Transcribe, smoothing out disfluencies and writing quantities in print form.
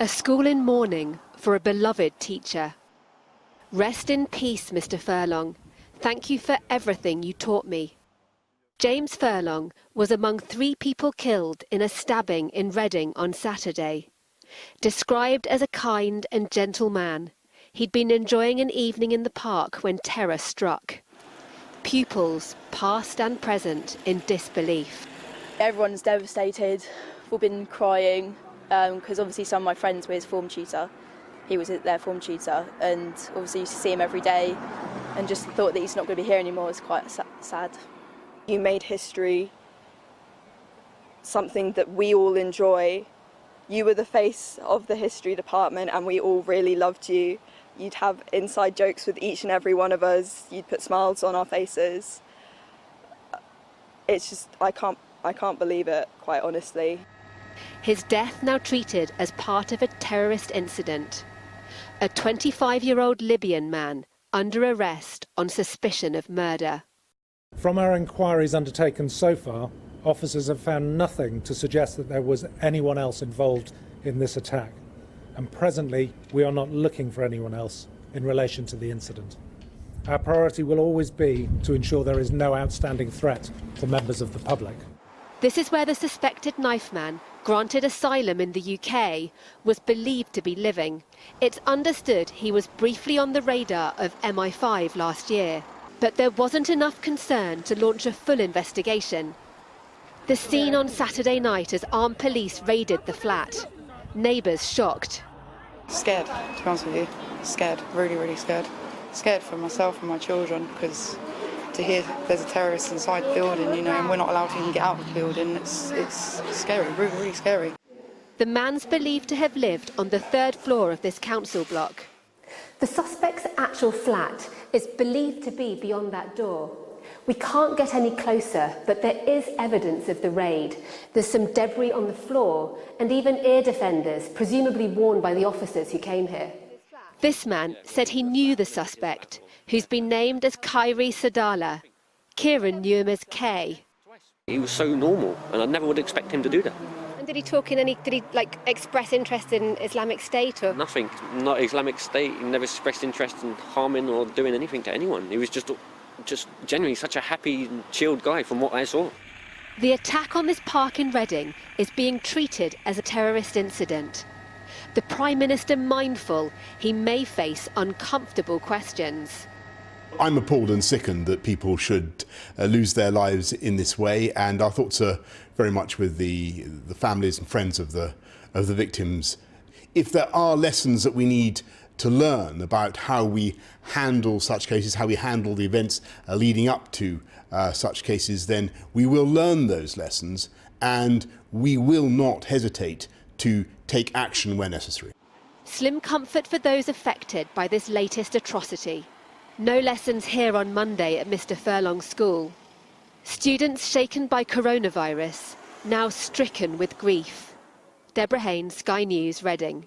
A school in mourning for a beloved teacher. Rest in peace, Mr. Furlong. Thank you for everything you taught me. James Furlong was among 3 people killed in a stabbing in Reading on Saturday. Described as a kind and gentle man, he'd been enjoying an evening in the park when terror struck. Pupils, past and present, in disbelief. Everyone's devastated. We've been crying because obviously some of my friends were his form tutor. He was their form tutor, and obviously used to see him every day, and just thought that he's not going to be here anymore is quite sad. You made history something that we all enjoy. You were the face of the history department and we all really loved you. You'd have inside jokes with each and every one of us. You'd put smiles on our faces. It's just, I can't believe it, quite honestly. His death now treated as part of a terrorist incident. A 25-year-old Libyan man under arrest on suspicion of murder. From our inquiries undertaken so far, officers have found nothing to suggest that there was anyone else involved in this attack. And presently, we are not looking for anyone else in relation to the incident. Our priority will always be to ensure there is no outstanding threat to members of the public. This is where the suspected knife man, granted asylum in the UK, was believed to be living. It's understood he was briefly on the radar of MI5 last year. But there wasn't enough concern to launch a full investigation. The scene on Saturday night as armed police raided the flat. Neighbours shocked. Scared, to be honest with you. Scared, really, really scared. Scared for myself and my children, because to hear there's a terrorist inside the building, you know, and we're not allowed to even get out of the building, it's scary, really, really scary. The man's believed to have lived on the 3rd floor of this council block. The suspect's actual flat is believed to be beyond that door. We can't get any closer, but there is evidence of the raid. There's some debris on the floor and even ear defenders, presumably worn by the officers who came here. This man said he knew the suspect, who's been named as Khairi Sadala. Kieran knew him as Kay. He was so normal, and I never would expect him to do that. And did he express interest in Islamic State or? Nothing, not Islamic State. He never expressed interest in harming or doing anything to anyone. He was just genuinely such a happy and chilled guy from what I saw. The attack on this park in Reading is being treated as a terrorist incident. The Prime Minister mindful he may face uncomfortable questions. I'm appalled and sickened that people should lose their lives in this way, and our thoughts are very much with the families and friends of the victims. If there are lessons that we need to learn about how we handle such cases, how we handle the events leading up to such cases, then we will learn those lessons and we will not hesitate to take action where necessary. Slim comfort for those affected by this latest atrocity. No lessons here on Monday at Mr. Furlong's school. Students shaken by coronavirus, now stricken with grief. Deborah Haynes, Sky News, Reading.